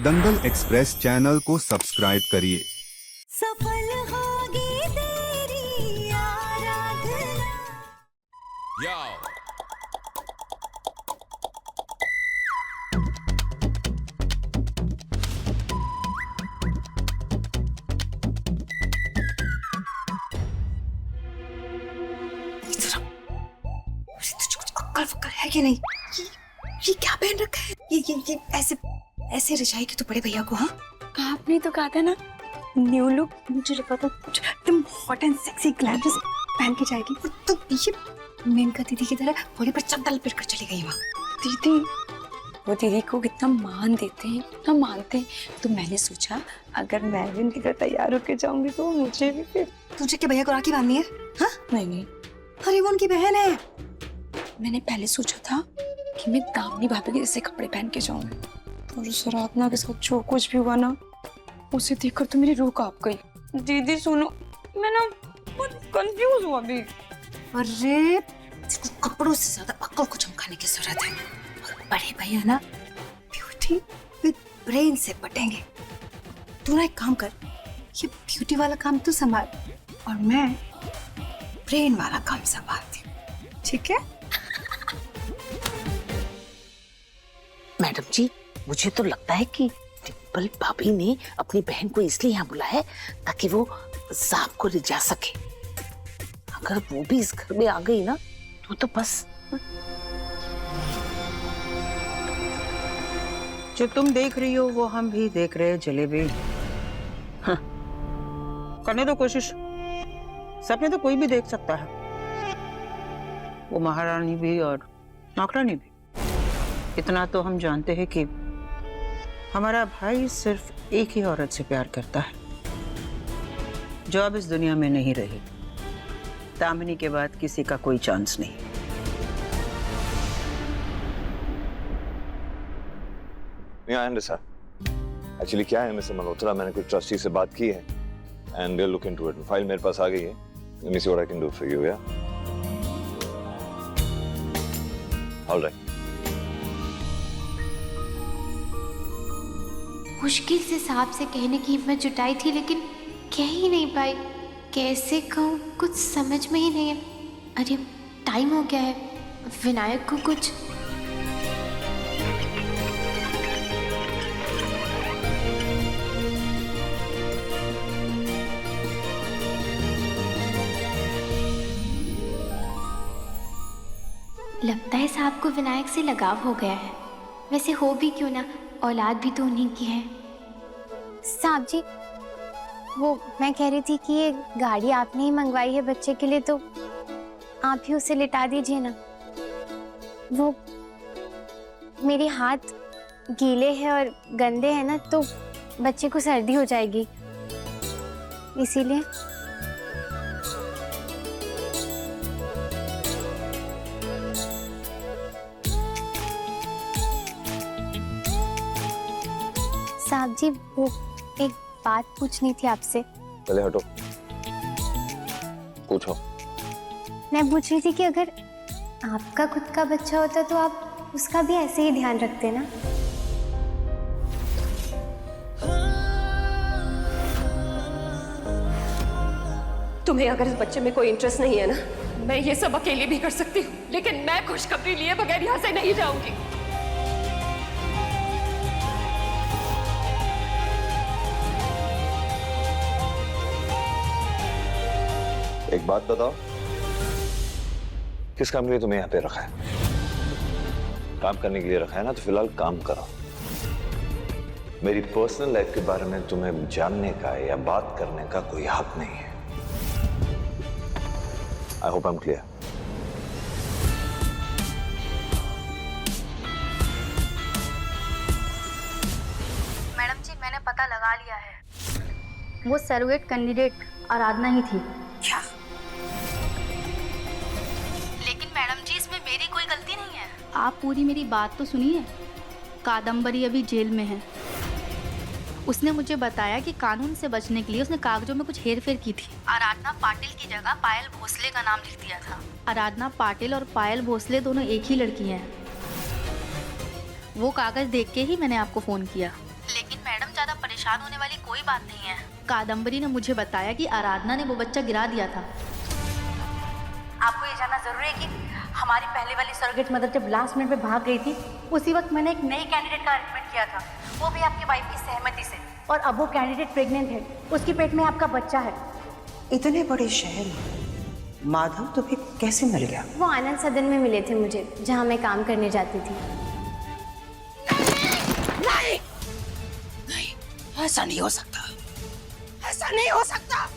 दंगल express channel को subscribe करिए। सफल होगी तेरी आराधना। Yo. तुझे कुछ अक्ल वक्ल है कि नहीं? ये क्या पहन रखा है? ये ऐसे ऐसे रजाई के तो बड़े भैया को। हाँ, आपने तो कहा था ना न्यू लुक, मुझे लगा था कुछ एकदम हॉट एंड सेक्सी ग्लैमरस पहन के जाएगी। तो ये मेनका दीदी की तरह घोड़े पर चद्दर लपेट कर चली गई वहाँ। दीदी, वो दीदी को कितना मान देते हैं, कितना मानते हैं। तो मैंने सोचा अगर मैं भी उनकी तरह तैयार होके जाऊंगी तो मुझे भी फिर। तुझे क्या भैया को राखी बांधनी है? हाँ? नहीं, अरे वो उनकी बहन है। मैंने पहले सोचा था कि मैं दामिनी भाभी के जैसे कपड़े पहन के जाऊंगी, और उस रातना के साथ जो कुछ भी हुआ ना, उसे देखकर तो मेरी रूह कांप गई। दीदी सुनो, मैं ना बहुत कंफ्यूज हूँ अभी। अरे कपड़ों से ज्यादा अक्ल को चमकाने की जरूरत है। और बड़े भैया ना ब्यूटी विद ब्रेन से पटेंगे। तू ना एक काम कर, ये ब्यूटी वाला काम तू संभाल और मैं ब्रेन वाला काम संभालती हूँ, ठीक है? मैडम जी, मुझे तो लगता है कि डिम्पल भाभी ने अपनी बहन को इसलिए यहाँ बुलाया है ताकि वो सांप को ले जा सके। अगर वो भी इस घर में आ गई ना तो बस। जो तुम देख रही हो वो हम भी देख रहे हैं जलेबी। हाँ। करने दो कोशिश, सपने तो कोई भी देख सकता है, वो महारानी भी और नौकरानी भी। इतना तो हम जानते हैं कि हमारा भाई सिर्फ एक ही औरत से प्यार करता है जो अब इस दुनिया में नहीं रही। दामिनी के बाद किसी का कोई चांस नहीं। I understand. एक्चुअली क्या है मिस्टर मल्होत्रा, मैंने कुछ ट्रस्टी से बात की है and they look into it. File मेरे पास आ गई है। Let me see what I can do for you. या ऑलराइट। मुश्किल से साहब से कहने की हिम्मत जुटाई थी, लेकिन कह ही नहीं पाई। कैसे कहूँ, कुछ समझ में ही नहीं है। अरे टाइम हो गया है, विनायक को कुछ। लगता है साहब को विनायक से लगाव हो गया है। वैसे हो भी क्यों ना, औलाद भी तो उन्हीं की है। साहब जी, वो मैं कह रही थी कि ये गाड़ी आपने ही मंगवाई है बच्चे के लिए, तो आप ही उसे लिटा दीजिए ना। वो मेरे हाथ गीले हैं और गंदे हैं ना, तो बच्चे को सर्दी हो जाएगी, इसीलिए। साहब जी, वो एक बात पूछनी थी आपसे। पहले हटो, पूछो। मैं पूछ रही थी कि अगर आपका खुद का बच्चा होता तो आप उसका भी ऐसे ही ध्यान रखते ना? तुम्हें अगर इस बच्चे में कोई इंटरेस्ट नहीं है ना, मैं ये सब अकेले भी कर सकती हूँ, लेकिन मैं खुशखबरी लिए बगैर यहाँ से नहीं जाऊंगी। एक बात बताओ, किस काम के लिए तुम्हें यहाँ पे रखा है? काम करने के लिए रखा है ना, तो फिलहाल काम करो। मेरी पर्सनल लाइफ के बारे में तुम्हें जानने का या बात करने का कोई हक नहीं है। I hope I am clear. Madam जी, मैंने पता लगा लिया है, वो सरोगेट कैंडिडेट आराधना ही थी। क्या? लेकिन मैडम जी, इसमें मेरी कोई गलती नहीं है। आप पूरी मेरी बात तो सुनिए। कादम्बरी अभी जेल में है। उसने मुझे बताया कि कानून से बचने के लिए उसने कागजों में कुछ हेरफेर की थी। आराधना पाटिल की जगह पायल भोसले का नाम लिख दिया था। आराधना पाटिल और पायल भोसले दोनों एक ही लड़की हैं। वो कागज देख के ही मैंने आपको फोन किया। लेकिन मैडम ज्यादा परेशान होने वाली कोई बात नहीं है। कादम्बरी ने मुझे बताया कि आराधना ने वो बच्चा गिरा दिया था। आपको ये जानना जरूरी है कि हमारी पहले वाली सरोगेट मदर जब लास्ट मिनट में भाग गई थी, उसी वक्त मैंने एक नई कैंडिडेट का अरेंजमेंट किया था, वो भी आपकी वाइफ की सहमति से। और अब वो कैंडिडेट प्रेग्नेंट है, उसकी पेट में आपका बच्चा है। इतने बड़े शहर में माधव तुम्हें कैसे मिल गया? वो आनंद सदन में मिले थे मुझे, जहाँ मैं काम करने जाती थी। नहीं, ऐसा नहीं हो सकता, ऐसा नहीं हो सकता,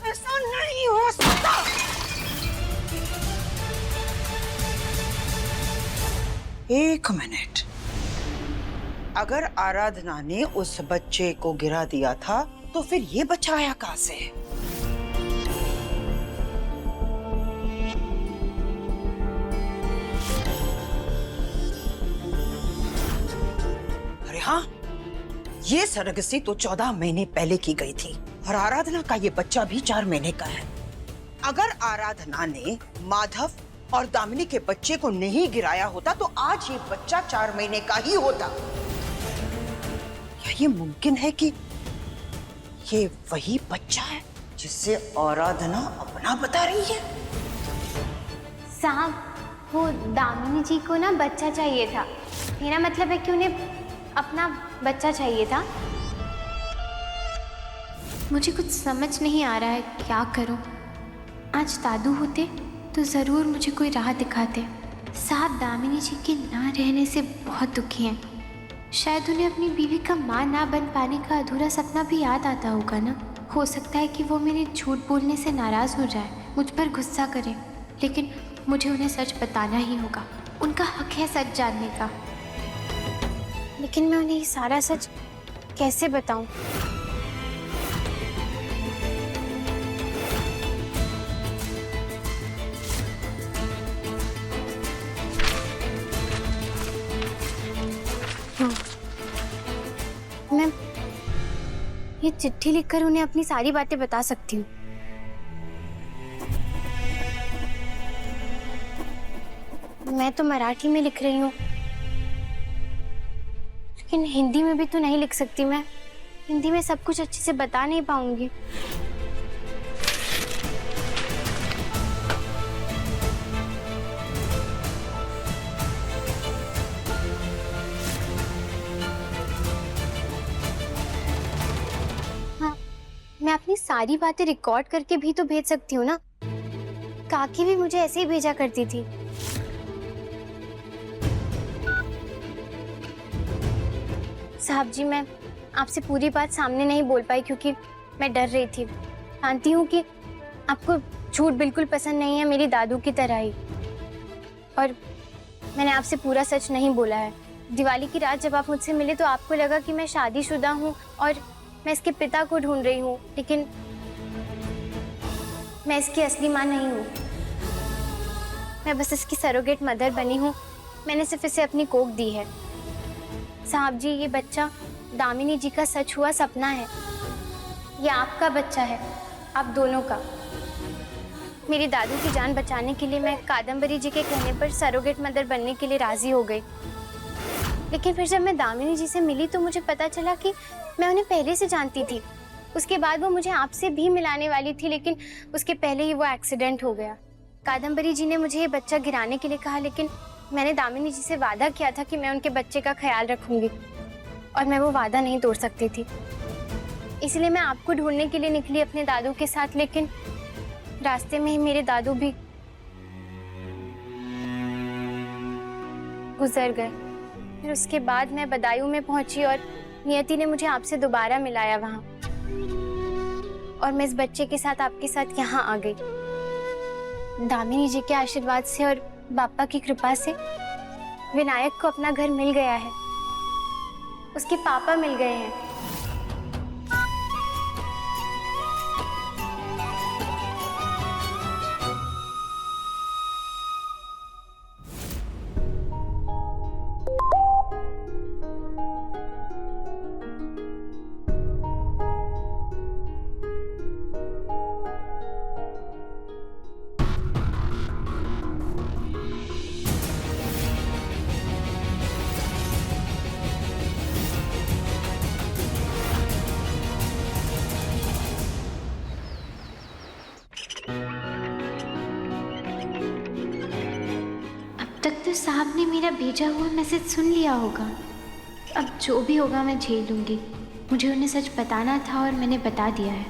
ऐसा नहीं हो सकता। एक मिनट, अगर आराधना ने उस बच्चे को गिरा दिया था तो फिर ये बच्चा आया कहां से? अरे हाँ, ये सरगसी तो 14 महीने पहले की गई थी और आराधना का ये बच्चा भी 4 महीने का है। अगर आराधना ने माधव और दामिनी के बच्चे को नहीं गिराया होता तो आज ये बच्चा 4 महीने का ही होता। क्या ये मुमकिन है कि ये वही बच्चा है जिससे आराधना अपना बता रही है? साहब, वो दामिनी जी को ना बच्चा चाहिए था। मेरा मतलब है कि उन्हें अपना बच्चा चाहिए था। मुझे कुछ समझ नहीं आ रहा है, क्या करूं? आज दादू होते तो ज़रूर मुझे कोई राह दिखाते। साहब दामिनी जी के ना रहने से बहुत दुखी हैं। शायद उन्हें अपनी बीवी का माँ ना बन पाने का अधूरा सपना भी याद आता होगा ना। हो सकता है कि वो मेरे झूठ बोलने से नाराज़ हो जाए, मुझ पर गुस्सा करें, लेकिन मुझे उन्हें सच बताना ही होगा। उनका हक है सच जानने का। लेकिन मैं उन्हें ये सारा सच कैसे बताऊं? मैं ये चिट्ठी लिखकर उन्हें अपनी सारी बातें बता सकती हूँ। मैं तो मराठी में लिख रही हूँ, लेकिन हिंदी में भी तो नहीं लिख सकती। मैं हिंदी में सब कुछ अच्छे से बता नहीं पाऊंगी। मैं अपनी सारी बातें रिकॉर्ड करके भी तो भेज सकती हूँ ना। काकी भी मुझे ऐसे ही भेजा करती थी। साहब जी, मैं आपसे पूरी बात सामने नहीं बोल पाई क्योंकि मैं डर रही थी। जानती हूँ कि आपको झूठ बिल्कुल पसंद नहीं है, मेरी दादू की तरह ही। और मैंने आपसे पूरा सच नहीं बोला है। दिवाली की रात जब आप मुझसे मिले तो आपको लगा कि मैं शादीशुदा हूँ और मैं इसके पिता को ढूंढ रही हूँ, लेकिन मैं इसकी असली माँ नहीं हूँ। मैं बस इसकी सरोगेट मदर बनी हूँ। मैंने सिर्फ इसे अपनी कोख दी है। साहब जी, ये बच्चा दामिनी जी का सच हुआ सपना है। ये आपका बच्चा है, आप दोनों का। मेरी दादू की जान बचाने के लिए मैं कादम्बरी जी के कहने पर सरोगेट मदर बनने के लिए राजी हो गई। लेकिन फिर जब मैं दामिनी जी से मिली तो मुझे पता चला कि मैं उन्हें पहले से जानती थी। उसके बाद वो मुझे आपसे भी मिलाने वाली थी, लेकिन उसके पहले ही वो एक्सीडेंट हो गया। कादम्बरी जी ने मुझे ये बच्चा गिराने के लिए कहा, लेकिन मैंने दामिनी जी से वादा किया था कि मैं उनके बच्चे का ख्याल रखूंगी और मैं वो वादा नहीं तोड़ सकती थी। इसलिए मैं आपको ढूंढने के लिए निकली अपने दादू के साथ, लेकिन रास्ते में ही मेरे दादू भी गुजर गए। फिर उसके बाद मैं बदायूं में पहुंची और नियति ने मुझे आपसे दोबारा मिलाया वहां, और मैं इस बच्चे के साथ आपके साथ यहाँ आ गई। दामिनी जी के आशीर्वाद से और बापा की कृपा से विनायक को अपना घर मिल गया है। उसके पापा मिल गए हैं। तक तो साहब ने मेरा भेजा हुआ मैसेज सुन लिया होगा। अब जो भी होगा मैं झेल लूँगी। मुझे उन्हें सच बताना था और मैंने बता दिया है।